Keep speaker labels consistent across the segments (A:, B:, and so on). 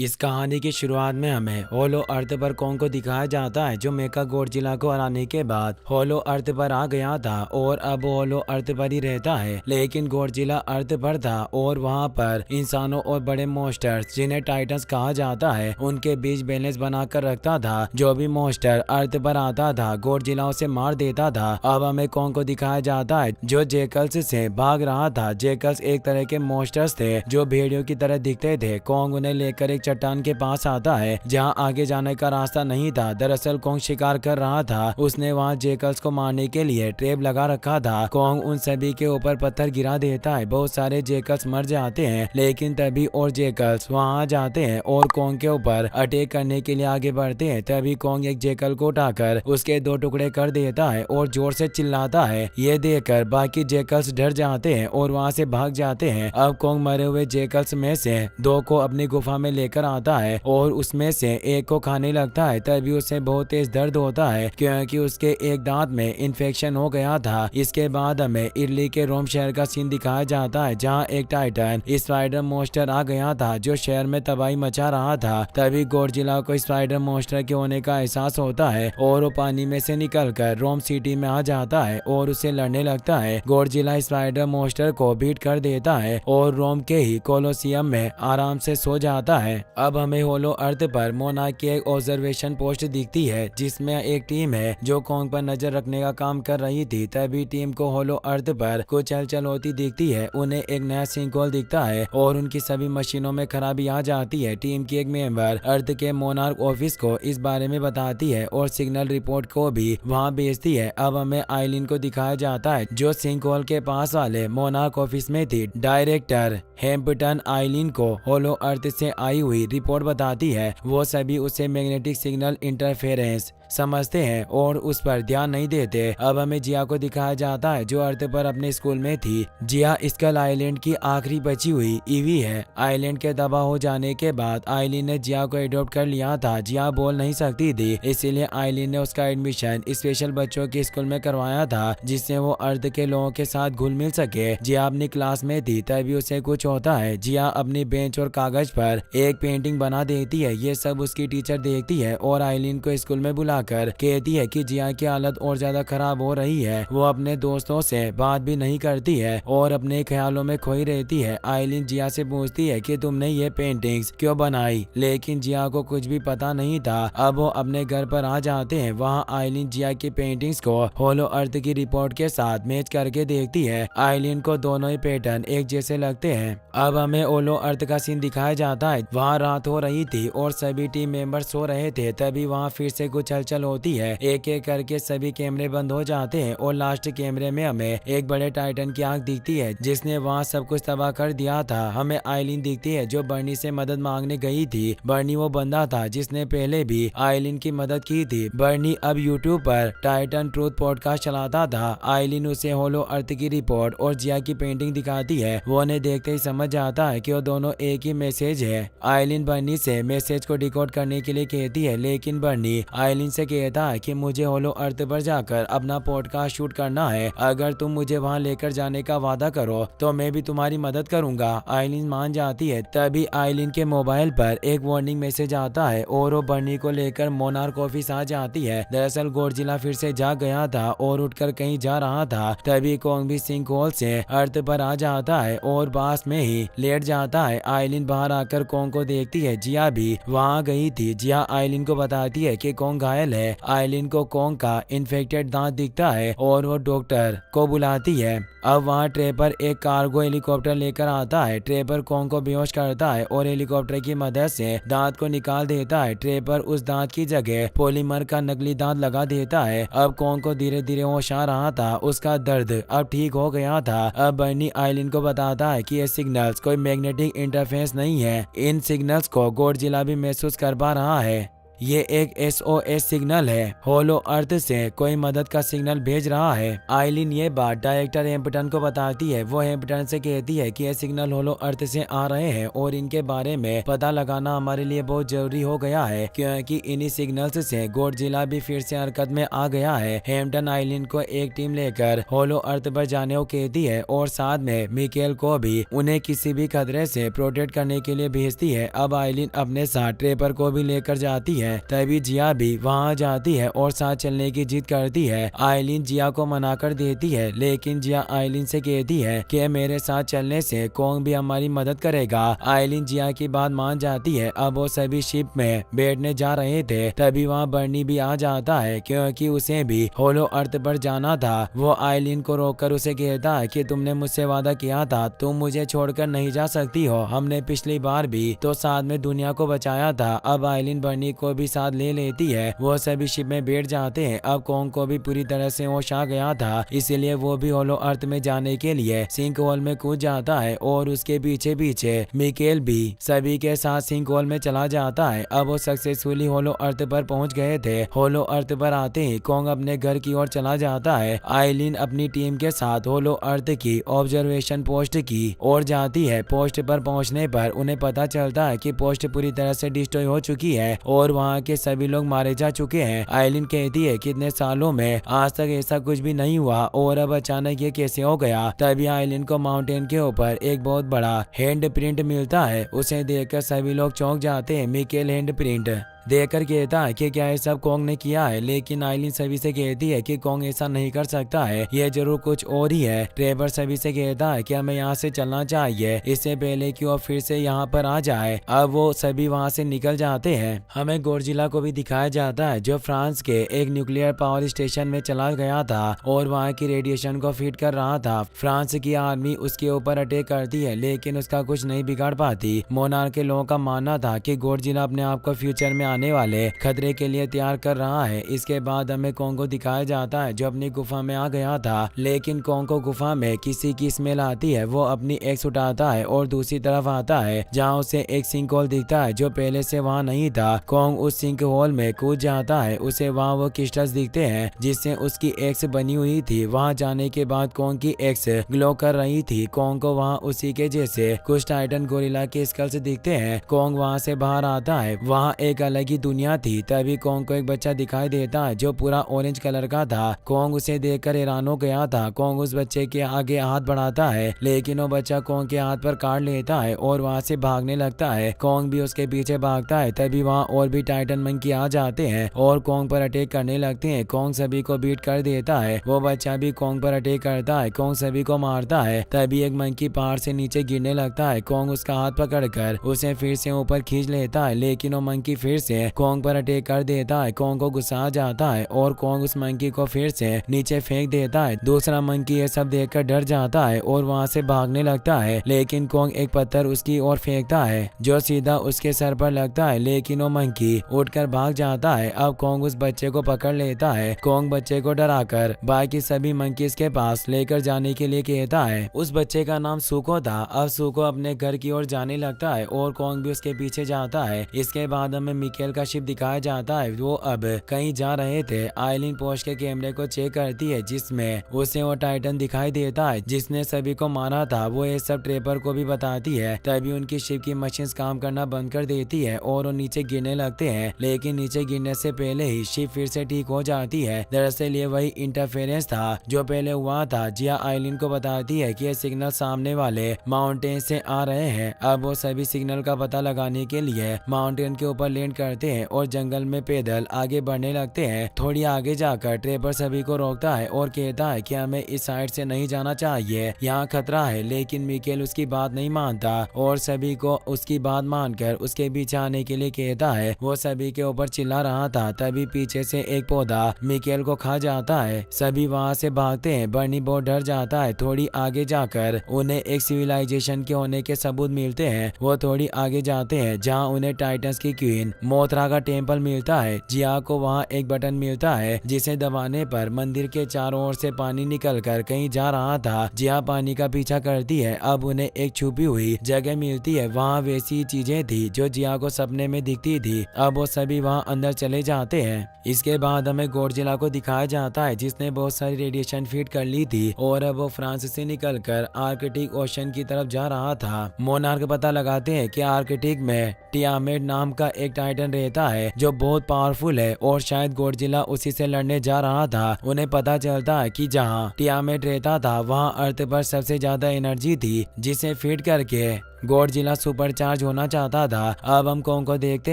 A: इस कहानी की शुरुआत में हमें होलो अर्थ पर कोंग को दिखाया जाता है, जो मेका गॉडजिला को हराने के बाद होलो अर्थ पर आ गया था और अब होलो अर्थ पर ही रहता है। लेकिन गॉडजिला अर्थ पर था और वहां पर इंसानों और बड़े मॉन्स्टर्स, जिन्हें टाइटंस कहा जाता है, उनके बीच बैलेंस बनाकर रखता था। जो भी मॉन्स्टर अर्थ पर आता था, गॉडजिला उसे मार देता था। अब हमें कोंग को दिखाया जाता है, जो जेकल्स से भाग रहा था। जेकल्स एक तरह के मॉन्स्टर्स थे जो भेड़ियों की तरह दिखते थे। कोंग उन्हें लेकर एक चट्टान के पास आता है, जहां आगे जाने का रास्ता नहीं था। दरअसल कोंग शिकार कर रहा था। उसने वहां जेकल्स को मारने के लिए ट्रैप लगा रखा था। कोंग उन सभी के ऊपर पत्थर गिरा देता है। बहुत सारे जेकल्स मर जाते हैं, लेकिन तभी और जेकल्स वहां आ जाते हैं और कोंग के ऊपर अटैक करने के लिए आगे बढ़ते हैं। तभी कोंग एक जेकल को उठाकर उसके दो टुकड़े कर देता है और जोर से चिल्लाता है। ये देखकर बाकी जेकल्स डर जाते हैं और वहां से भाग जाते हैं। अब कोंग मरे हुए जेकल्स में से दो को अपनी गुफा में लेकर आता है और उसमें से एक को खाने लगता है। तभी उसे बहुत तेज दर्द होता है, क्योंकि उसके एक दांत में इन्फेक्शन हो गया था। इसके बाद हमें इटली के रोम शहर का सीन दिखाया जाता है, जहां एक टाइटन स्पाइडर मॉन्स्टर आ गया था, जो शहर में तबाही मचा रहा था। तभी गॉडजिला को स्पाइडर मॉन्स्टर के होने का एहसास होता है और वो पानी में से निकलकर रोम सिटी में आ जाता है और उसे लड़ने लगता है। गॉडजिला स्पाइडर मॉन्स्टर को बीट कर देता है और रोम के ही कोलोसियम में आराम से सो जाता है। अब हमें होलो अर्थ पर मोनार्क की एक ऑब्जर्वेशन पोस्ट दिखती है, जिसमें एक टीम है जो कोंग पर नजर रखने का काम कर रही थी। तभी टीम को होलो अर्थ पर कुछ हलचल होती दिखती है। उन्हें एक नया सिंकहोल दिखता है और उनकी सभी मशीनों में खराबी आ जाती है। टीम की एक मेंबर अर्थ के मोनार्क ऑफिस को इस बारे में बताती है और सिग्नल रिपोर्ट को भी वहां भेजती है। अब हमें आइलिन को दिखाया जाता है, जो सिंकहोल के पास वाले मोनार्क ऑफिस में थी। डायरेक्टर हेम्पटन आइलिन को होलो अर्थ से आई हुई रिपोर्ट बताती है। वो सभी उसे मैग्नेटिक सिग्नल इंटरफेरेंस समझते हैं और उस पर ध्यान नहीं देते। अब हमें जिया को दिखाया जाता है, जो अर्थ पर अपने स्कूल में थी। जिया स्कल आइलैंड की आखिरी बची हुई ईवी है। आइलैंड के तबाह हो जाने के बाद आइलिन ने जिया को एडॉप्ट कर लिया था। जिया बोल नहीं सकती थी, इसीलिए आइलिन ने उसका एडमिशन स्पेशल बच्चों के स्कूल में करवाया था, जिससे वो अर्थ के लोगों के साथ घुल मिल सके। जिया अपनी क्लास में थी, तभी उसे कुछ होता है। जिया अपनी बेंच और कागज पर एक पेंटिंग बना देती है। ये सब उसकी टीचर देखती है और आइलिन को स्कूल में बुलाकर कहती है कि जिया की हालत और ज्यादा खराब हो रही है। वो अपने दोस्तों से बात भी नहीं करती है और अपने ख्यालों में खोई रहती है। आइलिन जिया से पूछती है कि तुमने ये पेंटिंग्स क्यों बनाई, लेकिन जिया को कुछ भी पता नहीं था। अब वो अपने घर पर आ जाते हैं। वहाँ आइलिन जिया की पेंटिंग्स को होलो अर्थ की रिपोर्ट के साथ मैच करके देखती है। आइलिन को दोनों ही पैटर्न एक जैसे लगते हैं। अब हमें होलो अर्थ का सीन दिखाया जाता है। वहाँ रात हो रही थी और सभी टीम मेंबर सो रहे थे। तभी वहाँ फिर से कुछ हलचल होती है। एक एक करके सभी कैमरे बंद हो जाते हैं और लास्ट कैमरे में हमें एक बड़े टाइटन की आंख दिखती है, जिसने वहाँ सब कुछ तबाह कर दिया था। हमें आइलिन दिखती है, जो बर्नी से मदद मांगने गई थी। बर्नी वो बंदा था जिसने पहले भी आइलिन की मदद की थी। बर्नी अब यूट्यूब पर टाइटन ट्रूथ पॉडकास्ट चलाता था। आइलिन उसे होलो अर्थ की रिपोर्ट और जिया की पेंटिंग दिखाती है। वो उन्हें देखते ही समझ जाता है कि वो दोनों एक ही मैसेज है। आइलिन बर्नी से मैसेज को डिकोड करने के लिए कहती है, लेकिन बर्नी आइलिन से कहता है कि मुझे होलो अर्थ पर जाकर अपना पॉडकास्ट शूट करना है। अगर तुम मुझे वहां लेकर जाने का वादा करो तो मैं भी तुम्हारी मदद करूंगा। आइलिन मान जाती है। तभी आइलिन के मोबाइल पर एक वार्निंग मैसेज आता है और वो बर्नी को लेकर मोनार्क ऑफिस आ जाती है। दरअसल गॉडजिला फिर से जाग गया था और उठकर कहीं जा रहा था। तभी कोंग भी सिंकहोल से अर्थ पर आ जाता है और पास में ही लेट जाता है। आइलिन बाहर आकर कोंग को देखती है। जिया भी वहाँ गई थी। जिया आइलिन को बताती है कि कोंग घायल है। आइलिन को कोंग का इन्फेक्टेड दांत दिखता है और वो डॉक्टर को बुलाती है। अब वहाँ ट्रेपर एक कार्गो हेलीकॉप्टर लेकर आता है। ट्रेपर कोंग को बेहोश करता है और हेलीकॉप्टर की मदद से दांत को निकाल देता है। ट्रेपर उस दांत की जगह पॉलीमर का नकली दांत लगा देता है। अब कोंग को धीरे धीरे होश आ रहा था। उसका दर्द अब ठीक हो गया था। अब बर्नी आइलिन को बताता है कि ये सिग्नल्स कोई मैग्नेटिक इंटरफेरेंस नहीं है। इन सिग्नल्स को गॉडजिला भी महसूस कर पा रहा है। ये एक SOS सिग्नल है, होलो अर्थ से कोई मदद का सिग्नल भेज रहा है। आइलिन ये बात डायरेक्टर हेम्पटन को बताती है। वो हेम्पटन से कहती है कि ये सिग्नल होलो अर्थ से आ रहे हैं और इनके बारे में पता लगाना हमारे लिए बहुत जरूरी हो गया है, क्योंकि इन्हीं सिग्नल्स से गॉडजिला भी फिर से हरकत में आ गया है। हेम्पटन आइलिन को एक टीम लेकर होलो अर्थ पर जाने को कहती है और साथ में मिकेल को भी उन्हें किसी भी खतरे से प्रोटेक्ट करने के लिए भेजती है। अब आइलिन अपने साथ ट्रेपर को भी लेकर जाती है। तभी जिया भी वहाँ जाती है और साथ चलने की जिद करती है। आइलिन जिया को मना कर देती है, लेकिन जिया आइलिन से कहती है कि मेरे साथ चलने से कोंग भी हमारी मदद करेगा। आइलिन जिया की बात मान जाती है। अब वो सभी शिप में बैठने जा रहे थे, तभी वहाँ बर्नी भी आ जाता है, क्योंकि उसे भी होलो अर्थ पर जाना था। वो आइलिन को रोककर उसे कहता है कि तुमने मुझसे वादा किया था, तुम मुझे छोड़कर नहीं जा सकती हो। हमने पिछली बार भी तो साथ में दुनिया को बचाया था। अब आइलिन बर्नी को भी साथ ले लेती है। वो सभी शिप में बैठ जाते हैं। अब कोंग को भी पूरी तरह से होश आ गया था, इसीलिए वो भी होलो अर्थ में जाने के लिए सिंक होल में कूद जाता है और उसके पीछे पीछे मिकेल भी सभी के साथ सिंक होल में चला जाता है। अब वो सक्सेसफुली होलो अर्थ पर पहुंच गए थे। होलो अर्थ पर आते ही कोंग अपने घर की ओर चला जाता है। आइलिन अपनी टीम के साथ होलो अर्थ की ऑब्जर्वेशन पोस्ट की ओर जाती है। पोस्ट पर पहुंचने पर उन्हें पता चलता है कि पोस्ट पूरी तरह से डिस्ट्रॉय हो चुकी है और वहां के सभी लोग मारे जा चुके हैं। आइलिन कहती है कितने सालों में आज तक ऐसा कुछ भी नहीं हुआ और अब अचानक ये कैसे हो गया। तभी आइलिन को माउंटेन के ऊपर एक बहुत बड़ा हैंड प्रिंट मिलता है। उसे देखकर सभी लोग चौंक जाते हैं। मिकेल हैंड प्रिंट देखकर कहता है कि क्या ये सब कोंग ने किया है, लेकिन आइलिन सभी से कहती है कि कोंग ऐसा नहीं कर सकता है, यह जरूर कुछ और ही है। ट्रेवर सभी से कहता है कि हमें यहाँ से चलना चाहिए, इससे पहले कि वो फिर से यहाँ पर आ जाए। अब वो सभी वहाँ से निकल जाते हैं। हमें गॉडजिला को भी दिखाया जाता है, जो फ्रांस के एक न्यूक्लियर पावर स्टेशन में चला गया था और वहाँ की रेडिएशन को फीड कर रहा था। फ्रांस की आर्मी उसके ऊपर अटैक करती है, लेकिन उसका कुछ नहीं बिगाड़ पाती। मोनार्क के लोगों का मानना था कि गॉडजिला अपने आप को फ्यूचर में आने वाले खतरे के लिए तैयार कर रहा है। इसके बाद हमें कोंग को दिखाया जाता है, जो अपनी गुफा में आ गया था, लेकिन कोंग को गुफा में किसी की स्मेल आती है। वो अपनी एक्स उठाता है और दूसरी तरफ आता है, जहाँ उसे एक सिंक होल दिखता है जो पहले से वहाँ नहीं था। कोंग उस सिंक होल में कूद जाता है। उसे वहाँ वो क्रिस्टल्स दिखते हैं जिससे उसकी एक्स बनी हुई थी। वहाँ जाने के बाद कोंग की एक्स ग्लो कर रही थी। कोंग को वहाँ उसी के जैसे कुछ टाइटन गोरिल्ला के स्कल्स दिखते हैं। कोंग वहाँ से बाहर आता है। वहाँ एक अलग ही दुनिया थी। तभी कोंग को एक बच्चा दिखाई देता है जो पूरा ऑरेंज कलर का था। कोंग उसे देखकर हैरान हो गया था। कोंग उस बच्चे के आगे हाथ बढ़ाता है, लेकिन वो बच्चा कोंग के हाथ पर काट लेता है और वहाँ से भागने लगता है। कोंग भी उसके पीछे भागता है। तभी वहाँ और भी टाइटन मंकी आ जाते हैं और कोंग पर अटैक करने लगते हैं। कोंग सभी को बीट कर देता है। वो बच्चा भी कोंग पर अटैक करता है। कोंग सभी को मारता है। तभी एक मंकी पहाड़ से नीचे गिरने लगता है। कोंग उसका हाथ पकड़कर उसे फिर से ऊपर खींच लेता है, लेकिन वो मंकी फिर से कोंग पर अटैक कर देता है। कोंग को गुस्सा आ जाता है और कोंग उस मंकी को फिर से नीचे फेंक देता है। दूसरा मंकी ये सब देखकर डर जाता है और वहाँ से भागने लगता है, लेकिन कोंग एक पत्थर उसकी ओर फेंकता है जो सीधा उसके सर पर लगता है, लेकिन वो मंकी उठकर भाग जाता है। अब कोंग उस बच्चे को पकड़ लेता है। कोंग बच्चे को डराकर बाकी सभी मंकीज के पास लेकर जाने के लिए कहता है। उस बच्चे का नाम सुको था। अब सुको अपने घर की ओर जाने लगता है और कोंग भी उसके पीछे जाता है। इसके बाद हमें मिकेल का शिप दिखाया जाता है। वो अब कहीं जा रहे थे। आइलिन पोस्ट के कैमरे को चेक करती है, जिसमें उसे वो टाइटन दिखाई देता है जिसने सभी को मारा था। वो ये सब ट्रेपर को भी बताती है। तभी उनकी शिप की मशीन्स काम करना बंद कर देती है और वो नीचे गिरने लगते हैं, लेकिन नीचे गिरने से पहले ही शिप फिर से ठीक हो जाती है। दरअसल ये वही इंटरफेरेंस था जो पहले हुआ था। जिया आइलिन को बताती है कि ये सिग्नल सामने वाले माउंटेन से आ रहे हैं। अब वो सभी सिग्नल का पता लगाने के लिए माउंटेन के ऊपर लैंड करते हैं और जंगल में पैदल आगे बढ़ने लगते हैं। थोड़ी आगे जाकर ट्रेपर सभी को रोकता है और कहता है कि हमें इस साइड से नहीं जाना चाहिए, यहाँ खतरा है। लेकिन मिकेल उसकी बात नहीं मानता और सभी को उसकी बात मानकर उसके पीछे आने के लिए कहता है। वो सभी के ऊपर चिल्ला रहा था। तभी पीछे से एक पौधा मिकेल को खा जाता है। सभी वहाँ से भागते हैं। बर्नी बहुत डर जाता है। थोड़ी आगे जाकर उन्हें एक सिविलाइजेशन के होने के सबूत मिलते हैं। वो थोड़ी आगे जाते हैं जहाँ उन्हें टाइटन्स की क्वीन मोथरा का टेम्पल मिलता है। जिया को वहाँ एक बटन मिलता है जिसे दबाने पर मंदिर के चारों ओर से पानी निकल कर कहीं जा रहा था। जिया पानी का पीछा करती है। अब उन्हें एक छुपी हुई जगह मिलती है। वहाँ वैसी चीजें थी जो जिया को सपने में दिखती थी। अब वो सभी वहाँ अंदर चले जाते हैं। इसके बाद हमें गॉडजिला को दिखाया जाता है जिसने बहुत सारी रेडिएशन फीड कर ली थी और अब वो फ्रांस से निकलकर आर्कटिक ओशन की तरफ जा रहा था। मोनार्क पता लगाते हैं कि आर्कटिक में टियामेट नाम का एक टाइटन रहता है जो बहुत पावरफुल है और शायद गॉडजिला उसी से लड़ने जा रहा था। उन्हें पता चलता है कि जहाँ टियामेट रहता था वहाँ अर्थ पर सबसे ज्यादा एनर्जी थी जिसे फीड करके गॉडजिला सुपरचार्ज होना चाहता था। अब हम कोंग को देखते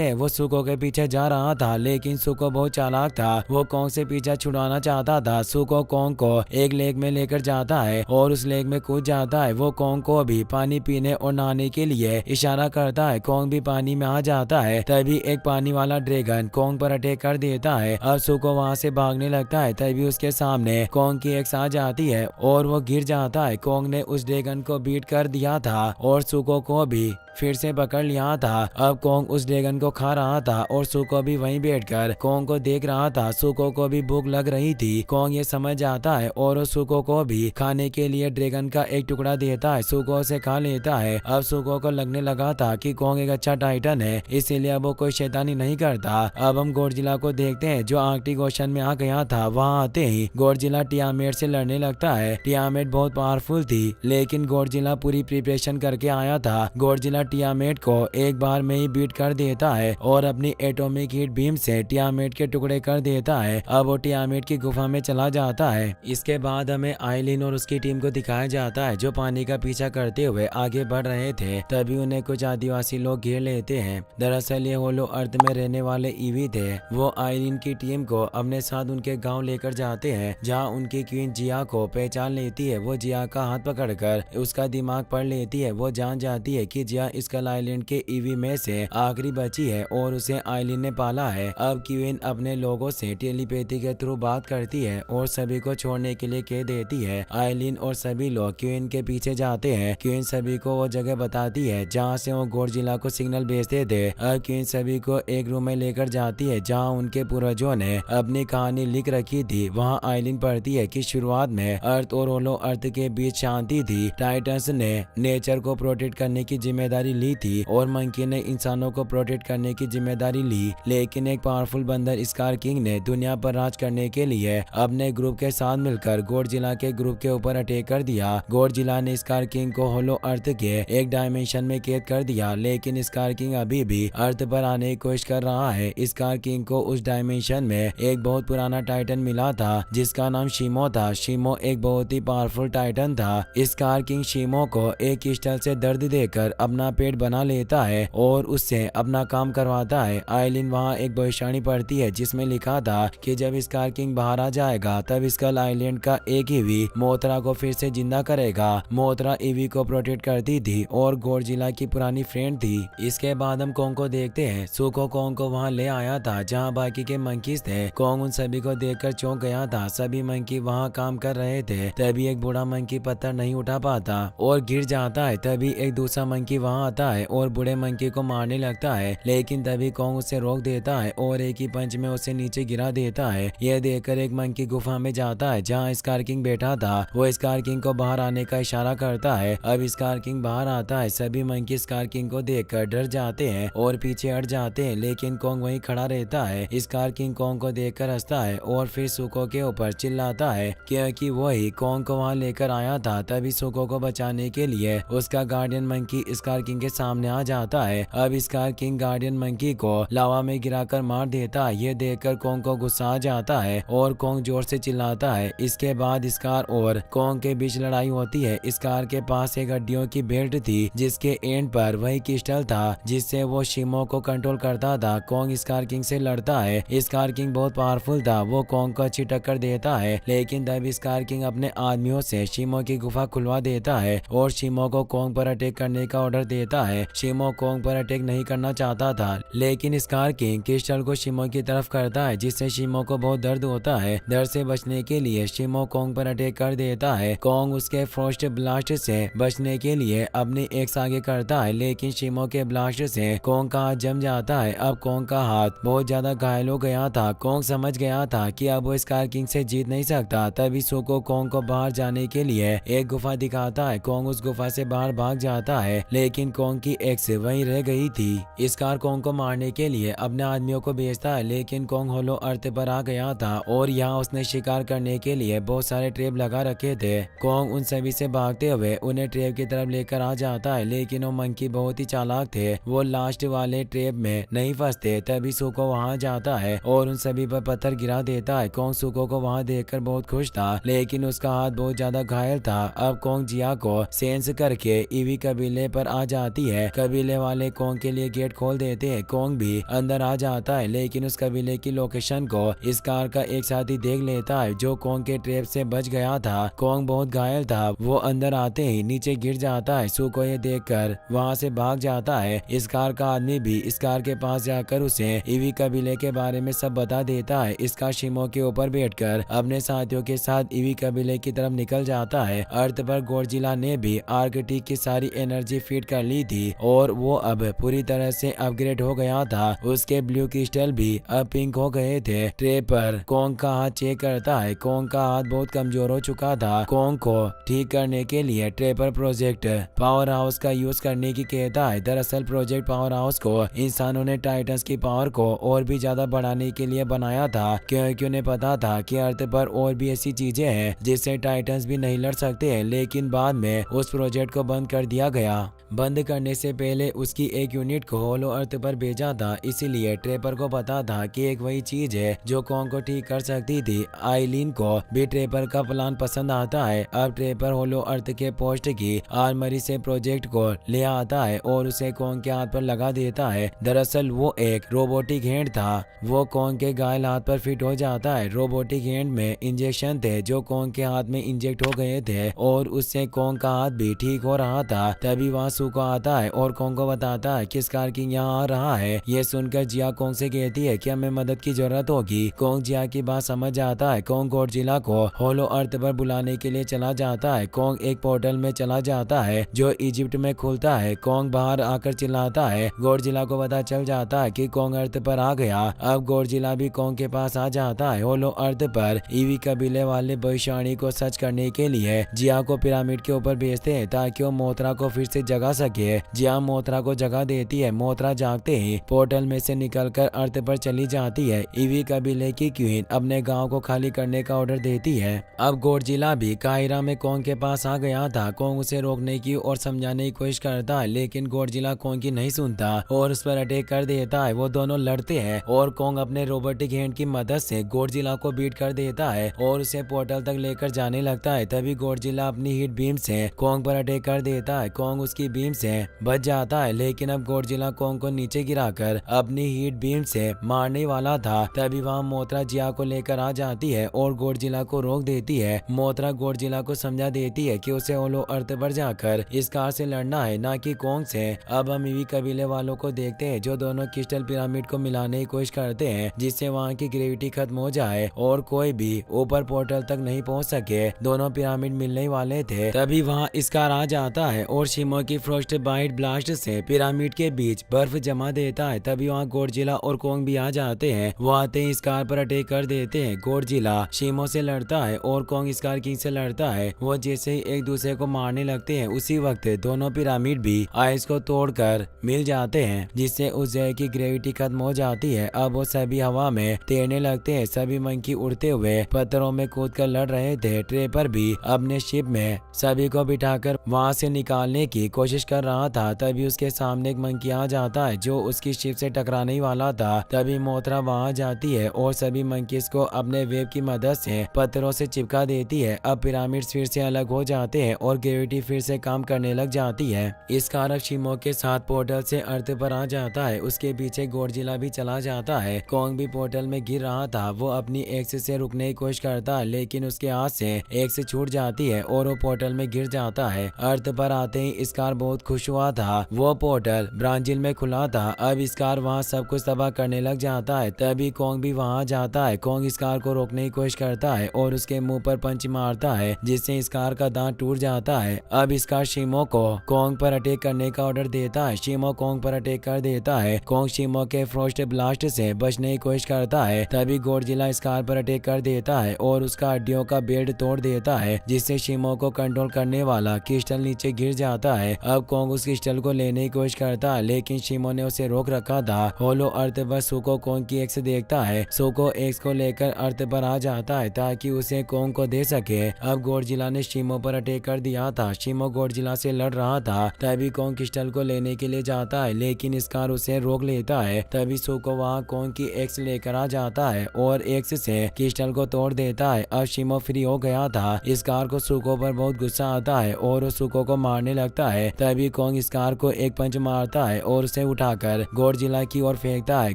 A: हैं। वो सुको के पीछे जा रहा था लेकिन सुको बहुत चालाक था। वो कोंग से पीछा छुड़ाना चाहता था। सुको कोंग को एक लेक में लेकर जाता है और उस लेक में कूद जाता है। वो कोंग को भी पानी पीने और नहाने के लिए इशारा करता है। कोंग भी पानी में आ जाता है। तभी एक पानी वाला ड्रैगन कोंग पर अटैक कर देता है। अब सुको वहाँ से भागने लगता है। तभी उसके सामने कोंग की एक सांस आती है और वो गिर जाता है। कोंग ने उस ड्रैगन को बीट कर दिया था और सुको को भी फिर से पकड़ लिया था। अब कोंग उस ड्रैगन को खा रहा था और सुको भी वहीं बैठकर कोंग को देख रहा था। सुको को भी भूख लग रही थी। कोंग ये समझ जाता है और सुको को भी खाने के लिए ड्रैगन का एक टुकड़ा देता है। सुको से खा लेता है। अब सुको को लगने लगा था कि कोंग एक अच्छा टाइटन है इसीलिए अब वो कोई शैतानी नहीं करता। अब हम गॉडजिला को देखते हैं जो आर्कटिक ओशन में आ गया था। वहाँ आते ही गॉडजिला टियामेट से लड़ने लगता है। टियामेट बहुत पावरफुल थी लेकिन गॉडजिला पूरी प्रिपरेशन करके आया था। गॉडजिला टियामेट को एक बार में ही बीट कर देता है और अपनी एटॉमिक हीट बीम से टियामेट के टुकड़े कर देता है। अब वो टियामेट की गुफा में चला जाता है। इसके बाद हमें आइलिन और उसकी टीम को दिखाया जाता है जो पानी का पीछा करते हुए आगे बढ़ रहे थे। तभी उन्हें कुछ आदिवासी लोग घेर लेते हैं। दरअसल ये होलो अर्थ में रहने वाले ईवी थे। वो आइलिन की टीम को अपने साथ उनके गाँव लेकर जाते हैं जहाँ उनकी क्वीन जिया को पहचान लेती है। वो जिया का हाथ पकड़कर उसका दिमाग पढ़ लेती है। वो जान जाती है कि जिया स्कल आइलैंड के ईवी में से आखिरी बची है और उसे आइलिन ने पाला है। अब क्वीन अपने लोगों से टेलीपैथी के थ्रू बात करती है और सभी को छोड़ने के लिए कह देती है। आइलिन और सभी लोग क्वीन के पीछे जाते हैं। क्वीन सभी को वो जगह बताती है जहाँ से वो गॉडजिला को सिग्नल भेजते थे। अब क्वीन सभी को एक रूम में लेकर जाती है जहाँ उनके पूर्वजों ने अपनी कहानी लिख रखी थी। वहाँ आइलिन पढ़ती है कि शुरुआत में अर्थ और होलो अर्थ के बीच शांति थी। टाइटन्स ने नेचर को प्रोटेक्ट करने की जिम्मेदारी ली थी और मंकी ने इंसानों को प्रोटेक्ट करने की जिम्मेदारी ली। लेकिन एक पावरफुल बंदर स्कार किंग ने दुनिया पर राज करने के लिए अपने ग्रुप के साथ मिलकर गॉडजिला के ग्रुप के ऊपर अटैक कर दिया। गॉडजिला ने स्कार किंग को होलो अर्थ के एक डायमेंशन में कैद कर दिया लेकिन स्कार किंग अभी भी अर्थ पर आने की कोशिश कर रहा है। स्कार किंग को उस डायमेंशन में एक बहुत पुराना टाइटन मिला था जिसका नाम शीमो था। शीमो एक बहुत ही पावरफुल टाइटन था। स्कार किंग शीमो को एक क्रिस्टल से दर्द देकर अपना पेट बना लेता है और उससे अपना काम करवाता है। आइलिन वहाँ एक भविष्यवाणी पढ़ती है जिसमें लिखा था कि जब स्कार किंग बाहर आ जाएगा तब स्कल आइलैंड का एक ईवी मोथरा को फिर से जिंदा करेगा। मोथरा ईवी को प्रोटेक्ट करती थी और गॉडजिला की पुरानी फ्रेंड थी। इसके बाद हम कोंग को देखते हैं। सुको कोंग को वहाँ ले आया था जहाँ बाकी के मंकीज थे। कोंग उन सभी को देखकर चौंक गया था। सभी मंकी वहाँ काम कर रहे थे। तभी एक बूढ़ा मंकी पत्थर नहीं उठा पाता और गिर जाता है। तभी एक दूसरा मंकी वहाँ आता है और बूढ़े मंकी को मारने लगता है लेकिन तभी कोंग उसे रोक देता है और एक ही पंच में उसे नीचे गिरा देता है। यह देखकर एक मंकी गुफा में जाता है जहाँ स्कार किंग बैठा था। वो स्कार किंग को बाहर आने का इशारा करता है। अब स्कार किंग बाहर आता है। सभी मंकी स्कार किंग को देखकर डर जाते हैं और पीछे हट जाते हैं लेकिन कोंग वहीं खड़ा रहता है। स्कार किंग कोंग को देखकर हंसता है और फिर सुको के ऊपर चिल्लाता है क्योंकि वही कोंग को वहाँ लेकर आया था। तभी सुको को बचाने के लिए उसका गार्डियन मंकी स्कार किंग के सामने आ जाता है। अब स्कार किंग गार्डियन मंकी को लावा में गिराकर मार देता है। ये देखकर कोंग को गुस्सा आ जाता है और कोंग जोर से चिल्लाता है। इसके बाद स्कार और कोंग के बीच लड़ाई होती है। स्कार के पास एक हड्डियों की बेल्ट थी जिसके एंड पर वही क्रिस्टल था जिससे वो शीमो को कंट्रोल करता था। कोंग स्कार किंग से लड़ता है। स्कार किंग बहुत पावरफुल था। वो कोंग को अच्छी टक्कर देता है लेकिन तब स्कार किंग अपने आदमियों से शीमो की गुफा खुलवा देता है और शीमो को कोंग पर अटैक करने का ऑर्डर देता है। शिमो कोंग पर अटैक नहीं करना चाहता था, लेकिन स्कार किंग क्रिस्टल को शिमो की तरफ करता है, जिससे शिमो को बहुत दर्द होता है। दर्द से बचने के लिए शिमो कोंग पर अटैक कर देता है। कोंग उसके फ्रोस्ट ब्लास्ट से बचने के लिए अपनी एक्स आगे करता है, लेकिन शिमो के ब्लास्ट से कोंग का हाथ जम जाता है। अब कोंग का हाथ बहुत ज्यादा घायल हो गया था। कोंग समझ गया था कि अब वो स्कार किंग से जीत नहीं सकता। तभी सुको कोंग को बाहर जाने के लिए एक गुफा दिखाता है। कोंग उस गुफा से बाहर भाग जाता है, लेकिन कोंग की एक्स वहीं रह गई थी। स्कार कोंग को मारने के लिए अपने आदमियों को भेजता है, लेकिन कोंग होलो अर्थ पर आ गया था और यहाँ उसने शिकार करने के लिए बहुत सारे ट्रैप लगा रखे थे। कोंग उन सभी से भागते हुए उन्हें ट्रैप की तरफ लेकर आ जाता है, लेकिन वो मंकी बहुत ही चालाक थे। वो लास्ट वाले ट्रैप में नहीं फंसते। तभी सुको वहाँ जाता है और उन सभी पर पत्थर गिरा देता है। कोंग सुको को वहाँ देखकर बहुत खुश था, लेकिन उसका हाथ बहुत ज्यादा घायल था। अब कोंग जिया को सेंस करके ईवी कबीले पर आ जाती है। कबीले वाले कोंग के लिए गेट खोल देते हैं। कोंग भी अंदर आ जाता है, लेकिन उस कबीले की लोकेशन को इस कार का एक साथी देख लेता है जो कोंग के ट्रैप से बच गया था। कोंग बहुत घायल था। वो अंदर आते ही नीचे गिर जाता है। सुको ये देखकर वहाँ से भाग जाता है। इस कार का आदमी भी इस कार के पास जाकर उसे ईवी कबीले के बारे में सब बता देता है। इसका शिमो के ऊपर बैठकर अपने साथियों के साथ ईवी कबीले की तरफ निकल जाता है। अर्थ पर गॉडजिला ने भी आर्कटिक की सारी एनर्जी फीड कर ली थी और वो अब पूरी तरह से अपग्रेड हो गया था। उसके ब्लू क्रिस्टल भी अब पिंक हो गए थे। ट्रे पर कोंग का हाथ चेक करता है। कोंग का हाथ बहुत कमजोर हो चुका था। कोंग को ठीक करने के लिए ट्रे पर प्रोजेक्ट पावर हाउस का यूज करने की कहता है। दरअसल प्रोजेक्ट पावर हाउस को इंसानों ने टाइटन्स की पावर को और भी ज्यादा बढ़ाने के लिए बनाया था, क्योंकि उन्हें पता था कि अर्थ पर और भी ऐसी चीजें हैं जिससे टाइटन्स भी नहीं लड़ सकते हैं। लेकिन बाद में उस प्रोजेक्ट को बंद कर दिया गया। बंद करने से पहले उसकी एक यूनिट को होलो अर्थ पर भेजा था, इसीलिए ट्रेपर को पता था कि एक वही चीज है जो कोंग को ठीक कर सकती थी। आइलिन को भी ट्रेपर का प्लान पसंद आता है। अब ट्रेपर होलो अर्थ के पोस्ट की आर्मरी से प्रोजेक्ट को ले आता है और उसे कोंग के हाथ पर लगा देता है। दरअसल वो एक रोबोटिक हैंड था। वो कोंग के घायल हाथ पर फिट हो जाता है। रोबोटिक हैंड में इंजेक्शन थे जो कोंग के हाथ में इंजेक्ट हो गए थे और उससे कोंग का हाथ भी ठीक हो रहा था। तभी वहाँ सुको आता है और कोंग को बताता है कि स्कार किंग यहाँ आ रहा है। ये सुनकर जिया कोंग से कहती है कि हमें मदद की जरूरत होगी। कोंग जिया की बात समझ जाता है। कोंग गॉडजिला को होलो अर्थ पर बुलाने के लिए चला जाता है। कोंग एक पोर्टल में चला जाता है जो इजिप्ट में खुलता है। कोंग बाहर आकर चिल्लाता है। गॉडजिला को पता चल जाता है कि कोंग अर्थ पर आ गया। अब गॉडजिला भी कोंग के पास आ जाता है। होलो अर्थ पर ईवी कबीले वाले भविष्यवाणी को सच करने के लिए जिया को पिरामिड के ऊपर भेजते हैं ताकि वो मोथरा को फिर से जगा सके। जिया मोथरा को जगा देती है। मोथरा जागते ही पोर्टल में से निकलकर अर्थ पर चली जाती है। ईवी कबीले की क्वीन अपने गांव को खाली करने का ऑर्डर देती है। अब गॉडजिला भी काहिरा में कोंग के पास आ गया था। कोंग उसे रोकने की और समझाने की कोशिश करता है, लेकिन गॉडजिला कोंग की नहीं सुनता और उस पर अटैक कर देता है। वो दोनों लड़ते हैं और कोंग अपने रोबोटिक हैंड की मदद से गॉडजिला को बीट कर देता है और उसे पोर्टल तक लेकर जाने लगता है। तभी गॉडजिला अपनी हीट बीम से कोंग पर अटैक कर देता है। कोंग उसकी बीम से बच जाता है, लेकिन अब गॉडजिला कोंग को नीचे गिराकर अपनी हीट बीम से मारने वाला था। तभी वहाँ मोथरा जिया को लेकर आ जाती है और गॉडजिला को रोक देती है। मोथरा गॉडजिला को समझा देती है कि उसे होलो अर्थ पर जाकर इस कार से लड़ना है, ना कि कोंग से। अब हम ईवी कबीले वालों को देखते हैं जो दोनों क्रिस्टल पिरामिड को मिलाने की कोशिश करते हैं, जिससे वहाँ की ग्रेविटी खत्म हो जाए और कोई भी ऊपर पोर्टल तक नहीं पहुँच सके। दोनों पिरामिड मिलने वाले थे। तभी वहाँ इस कार आ जाता है और शिमो की फ्रोस्ट बाइट ब्लास्ट से पिरामिड के बीच बर्फ जमा देता है। तभी वहाँ गॉडजिला और कोंग भी आ जाते हैं। वो आते ही इस कार पर अटैक कर देते हैं। गॉडजिला शिमो से लड़ता है और कोंग इस कार किंग से लड़ता है। वो जैसे ही एक दूसरे को मारने लगते हैं, उसी वक्त दोनों पिरामिड भी आइस को तोड़कर मिल जाते हैं, जिससे उस जगह की ग्रेविटी खत्म हो जाती है। अब वो सभी हवा में तैरने लगते हैं। सभी मंकी उड़ते हुए पत्थरों में कूदकर लड़ रहे थे। ट्रेपर भी अपने शिप में सभी को बिठाकर वहाँ से निकालने की कोशिश कर रहा था। तभी उसके सामने एक मंकी आ जाता है जो उसकी शिप से टकराने वाला था। तभी मोथरा वहाँ जाती है और सभी मंकीज को अपने वेब की मदद से पत्थरों से चिपका देती है। अब पिरामिड फिर से अलग हो जाते हैं और ग्रेविटी फिर से काम करने लग जाती है। इस कारण शिमो के साथ पोर्टल से अर्थ पर आ जाता है। उसके पीछे गॉडजिला भी चला जाता है। कोंग भी पोर्टल में गिर रहा था। वो अपनी एक्स से रुकने की कोशिश करता है, लेकिन उसके हाथ से एक्स छूट जाती है और वो पोर्टल में गिर जाता है। अर्थ पर आते ही स्कार बहुत खुश हुआ था। वो पोर्टल ब्राजील में खुला था। अब स्कार वहाँ सब कुछ तबाह करने लग जाता है। तभी कोंग भी वहाँ जाता है। कोंग स्कार को रोकने की कोशिश करता है और उसके मुंह पर पंच मारता है, जिससे स्कार का दांत टूट जाता है। अब स्कार शिमो को कोंग पर अटैक करने का ऑर्डर देता है। शिमो कोंग पर अटैक कर देता है। कोंग शिमो के फ्रोस्ट ब्लास्ट से बचने की कोशिश करता है। तभी गॉडजिला स्कार पर अटैक कर देता है और उसका हड्डियों का बेल्ट तोड़ देता है, जिससे शिमो को कंट्रोल करने वाला क्रिस्टल नीचे गिर जाता है। अब कोंग उस क्रिस्टल को लेने की कोशिश करता है, लेकिन शिमो ने उसे रोक रखा था। होलो अर्थ पर सुको कोंग की एक्स देखता है। सुको एक्स को लेकर अर्थ पर आ जाता है ताकि उसे कोंग को दे सके। अब गॉडजिला ने शिमो पर अटैक कर दिया था। शिमो गॉडजिला से लड़ रहा था। तभी कोंग क्रिस्टल को लेने के लिए जाता है, लेकिन स्कार उसे रोक लेता है। तभी सुको वहाँ कोंग की एक्स लेकर आ जाता है और एक्स से क्रिस्टल को तोड़ देता है। अब शिमो फ्री हो गया था। स्कार को सुको पर बहुत गुस्सा आता है और वो सुको को मारने लगता है। तभी कोंग स्कार को एक पंच मारता है और उसे उठाकर गॉडजिला की ओर फेंकता है।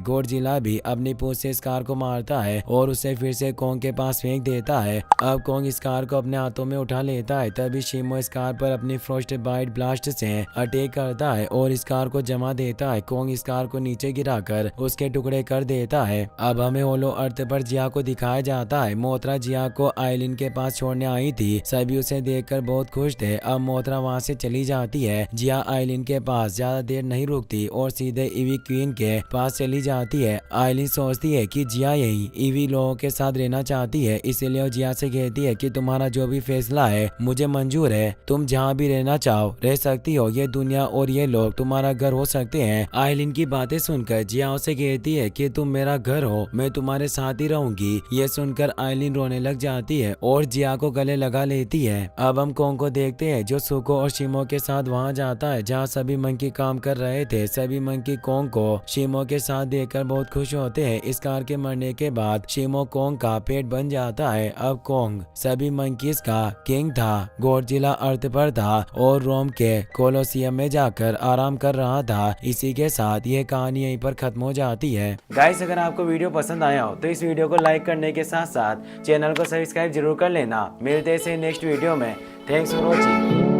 A: गॉडजिला भी अपनी पूंछ से स्कार को मारता है और उसे फिर से कोंग के पास फेंक देता है। अब कोंग स्कार को अपने हाथों में उठा लेता है। तभी शिमो स्कार पर अपनी फ्रोस्ट बाइट ब्लास्ट से अटैक करता है और स्कार को जमा देता है। कोंग स्कार को नीचे गिराकर उसके टुकड़े कर देता है। अब हमें होलो अर्थ पर जिया को दिखाया जाता है। मोथरा जिया को आइलिन के पास छोड़ने आई थी। सभी उसे देखकर बहुत खुश थे। अब मोथरा वहाँ से चली जाती है। जिया आइलिन के पास ज्यादा देर नहीं रुकती और सीधे ईवी क्वीन के पास चली जाती है। आइलिन सोचती है कि जिया यही ईवी लोगों के साथ रहना चाहती है, इसीलिए वो जिया से कहती है कि तुम्हारा जो भी फैसला है मुझे मंजूर है। तुम जहाँ भी रहना चाहो रह सकती हो। ये दुनिया और ये लोग तुम्हारा घर हो सकते हैं। आइलिन की बातें सुनकर जिया उसे कहती है कि तुम मेरा घर हो, मैं तुम्हारे साथ ही रहूंगी। ये सुनकर आइलिन रोने लग जाती है और जिया को गले लगा लेती है। अब हम कोंग को देखते हैं जो सुको और शिमो के साथ वहाँ जाता है जहाँ सभी मंकी काम कर रहे थे। सभी मंकी कोंग को शिमो के साथ देखकर बहुत खुश होते हैं। स्कार के मरने के बाद शिमो कोंग का पेट बन जाता है। अब कोंग सभी मंकीज का किंग था। गॉडजिला अर्थ पर था और रोम के कोलोसियम में जाकर आराम कर रहा था। इसी के साथ ये कहानी यहीं पर खत्म हो जाती है। गाइस, अगर आपको वीडियो पसंद आया हो तो इस वीडियो को लाइक करने के साथ साथ चैनल को सब्सक्राइब जरूर कर लेना। मिलते हैं नेक्स्ट वीडियो में। Thanks for watching.